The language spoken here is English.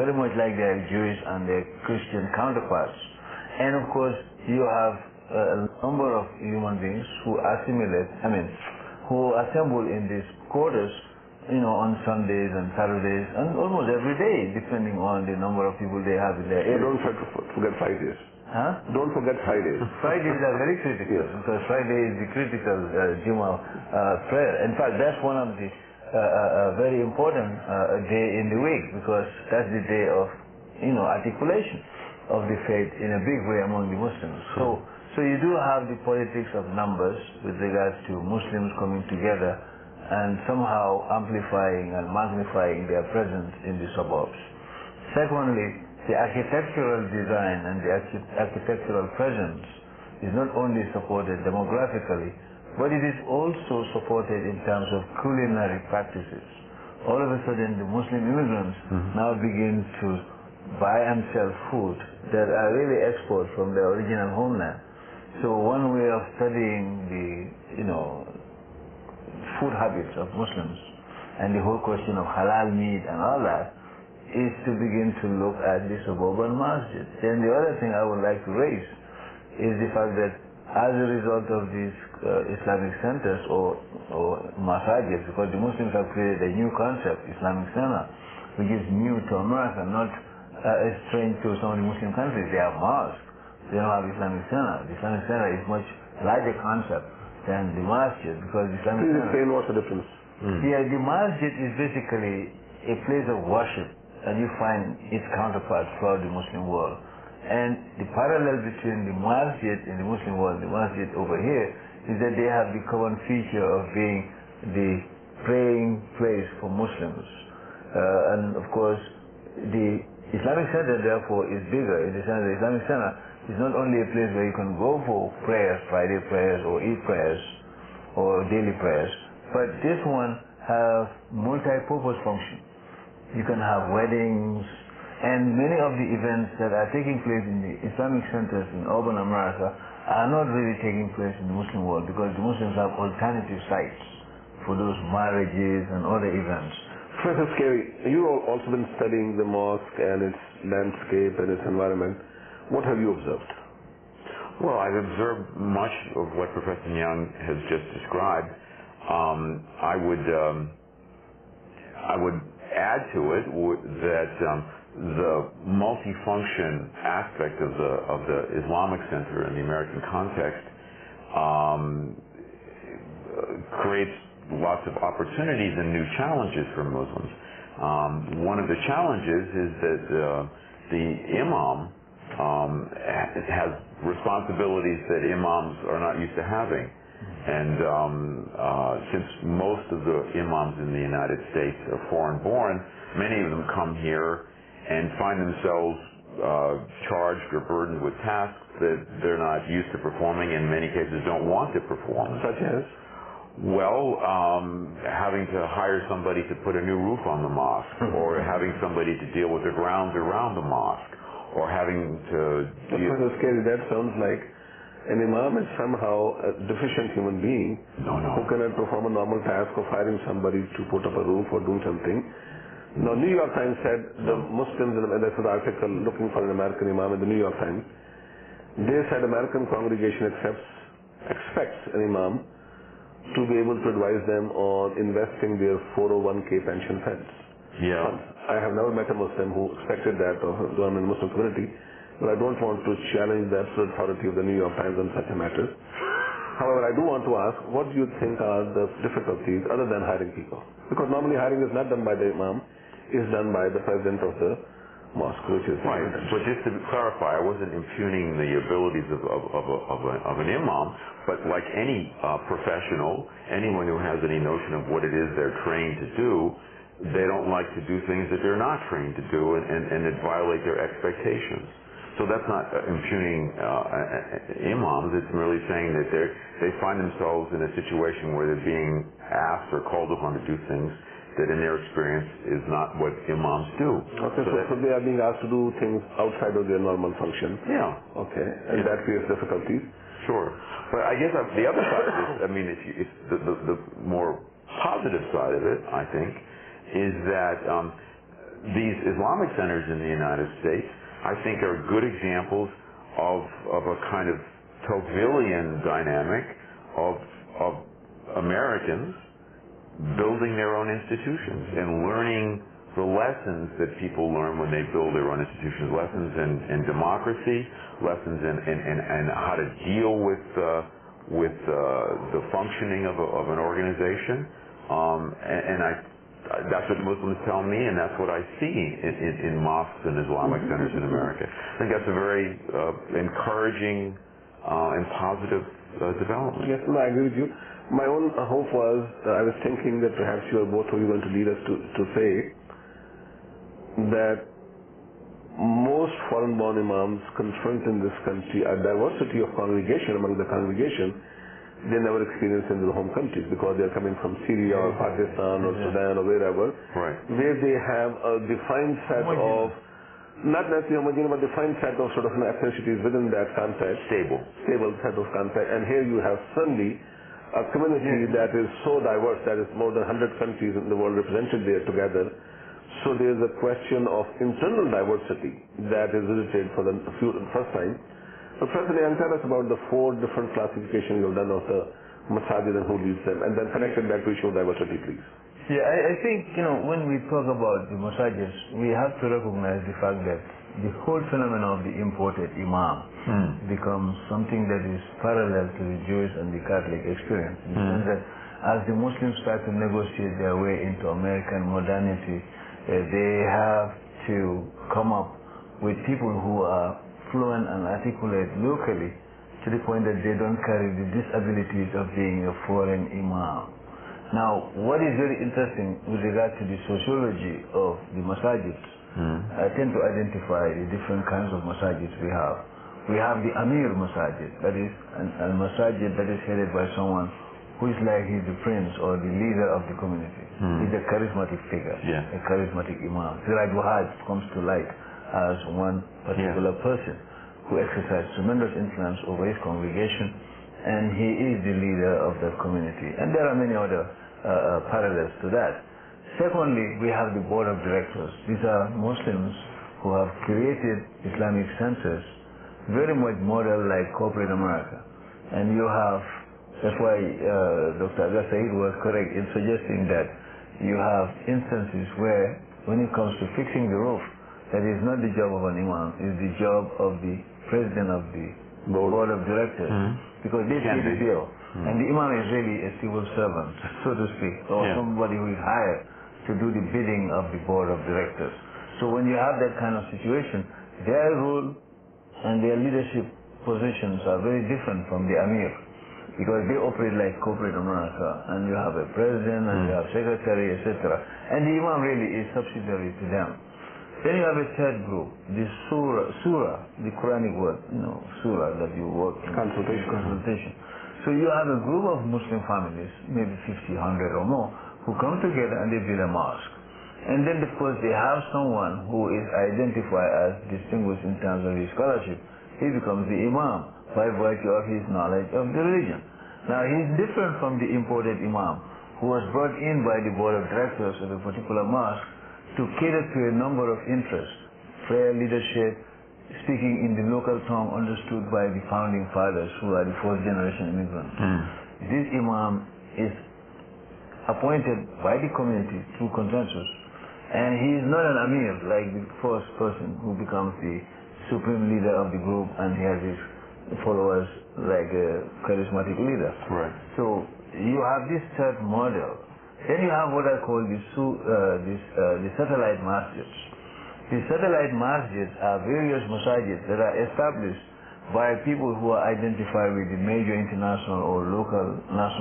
very much like their Jewish and their Christian counterparts. And of course, you have a number of human beings who who assemble in these quarters, on Sundays and Saturdays and almost every day, depending on the number of people they have in their area. Don't forget Fridays. Huh? Don't forget Fridays. Fridays are very critical, because Friday is the critical Juma prayer. In fact, that's one of the very important day in the week, because that's the day of articulation of the faith in a big way among the Muslims. So you do have the politics of numbers with regards to Muslims coming together and somehow amplifying and magnifying their presence in the suburbs. Secondly, the architectural design and the architectural presence is not only supported demographically, but it is also supported in terms of culinary practices. All of a sudden, the Muslim immigrants now begin to buy and sell food that are really exports from their original homeland. So one way of studying the, food habits of Muslims and the whole question of halal meat and all that is to begin to look at the suburban masjid. Then the other thing I would like to raise is the fact that as a result of these Islamic centers or masajids, because the Muslims have created a new concept, Islamic center, which is new to America, not strange to some of the Muslim countries. They have mosques. They don't have Islamic center. The Islamic center is much larger concept than the masjid, because the Islamic center... Please explain what's the difference. Yeah, the masjid is basically a place of worship, and you find its counterparts throughout the Muslim world. And the parallel between the masjid in the Muslim world and the masjid over here is that they have the common feature of being the praying place for Muslims. And of course, the Islamic center therefore is bigger in the sense that the Islamic center is not only a place where you can go for prayers, Friday prayers or Eid prayers or daily prayers, but this one has multi-purpose function. You can have weddings, and many of the events that are taking place in the Islamic centers in urban America are not really taking place in the Muslim world, because the Muslims have alternative sites for those marriages and other events. Professor Skerry, you've also been studying the mosque and its landscape and its environment. What have you observed? Well, I've observed much of what Professor Nyang has just described. I would add to it that the multifunction aspect of the Islamic Center in the American context creates lots of opportunities and new challenges for Muslims. One of the challenges is that the imam has responsibilities that imams are not used to having. And since most of the imams in the United States are foreign-born, many of them come here and find themselves charged or burdened with tasks that they're not used to performing, in many cases don't want to perform. Such as? Well, having to hire somebody to put a new roof on the mosque, or having somebody to deal with the grounds around the mosque, or having to... Professor Skerry, that sounds like an imam is somehow a deficient human being who cannot perform a normal task of hiring somebody to put up a roof or do something. Now, New York Times said the Muslims, and there's an article looking for an American imam in the New York Times, they said American congregation expects an imam to be able to advise them on investing their 401k pension funds. Yeah. I have never met a Muslim who expected that of one in the Muslim community, but I don't want to challenge the absolute authority of the New York Times on such a matter. However, I do want to ask, what do you think are the difficulties other than hiring people? Because normally hiring is not done by the imam, it's done by the president of the mosque, which is right. But just to clarify, I wasn't impugning the abilities of an imam, but like any professional, anyone who has any notion of what it is they're trained to do, they don't like to do things that they're not trained to do, and that violate their expectations. So that's not impugning imams. It's merely saying that they find themselves in a situation where they're being asked or called upon to do things that in their experience is not what imams do. Okay, so they are being asked to do things outside of their normal function. Yeah. Okay, and that creates difficulties. Sure. But I guess the other side of this, I mean, if the more positive side of it, I think, is that these Islamic centers in the United States, I think, are good examples of a kind of Tocquevillian dynamic of Americans building their own institutions and learning the lessons that people learn when they build their own institutions, lessons in democracy, lessons in how to deal with the functioning of an organization. That's what Muslims tell me, and that's what I see in mosques and Islamic centers in America. I think that's a very encouraging and positive development. Yes, no, I agree with you. My own hope was, I was thinking that perhaps you are both of you going to lead us to say that most foreign-born imams confront in this country a diversity of congregation among the congregation they never experienced in their home countries, because they are coming from Syria or Pakistan or Sudan or wherever, where they have a defined set of, not necessarily homogeneous, but defined set of sort of ethnicities within that context. Stable set of context. And here you have suddenly a community that is so diverse, that is more than 100 countries in the world represented there together. So there is a question of internal diversity that is visited for the first time. Professor Nyang, tell us about the 4 different classifications you have done of the masajid and who leads them, and then connected back to issue of diversity, please. Yeah, I think, when we talk about the masajids, we have to recognize the fact that the whole phenomenon of the imported imam becomes something that is parallel to the Jewish and the Catholic experience. In the sense that as the Muslims start to negotiate their way into American modernity, they have to come up with people who are fluent and articulate locally, to the point that they don't carry the disabilities of being a foreign imam. Now, what is very interesting with regard to the sociology of the masajids, I tend to identify the different kinds of masajids we have. We have the Amir masajid, that is a masajid that is headed by someone who is like he's the prince or the leader of the community. He's a charismatic figure, a charismatic imam. Siraj Wahad comes to light as one particular person who exercised tremendous influence over his congregation, and he is the leader of that community. And there are many other parallels to that. Secondly, we have the board of directors. These are Muslims who have created Islamic centers, very much model like corporate America. And you have, that's why Dr. Agha Saeed was correct in suggesting that you have instances where, when it comes to fixing the roof, that is not the job of an imam, it's the job of the president of the board of directors, because they see the bill. And the imam is really a civil servant, so to speak, or somebody who is hired to do the bidding of the board of directors. So when you have that kind of situation, their role and their leadership positions are very different from the Amir, because they operate like corporate America, and you have a president and you have secretary, etc. And the imam really is subsidiary to them. Then you have a third group, the surah, the Quranic word, surah that you work in consultation. So you have a group of Muslim families, maybe 50, 100 or more, who come together and they build a mosque. And then, of course, they have someone who is identified as distinguished in terms of his scholarship. He becomes the imam by virtue of his knowledge of the religion. Now, he's different from the imported imam, who was brought in by the board of directors of a particular mosque to cater to a number of interests, prayer leadership, speaking in the local tongue understood by the founding fathers who are the 4th generation immigrants. This imam is appointed by the community through consensus, and he is not an Amir like the first person who becomes the supreme leader of the group, and he has his followers like a charismatic leader. So you have this third model. Then you have what I call the satellite masjids. The satellite masjids are various masajids that are established by people who are identified with the major international or local national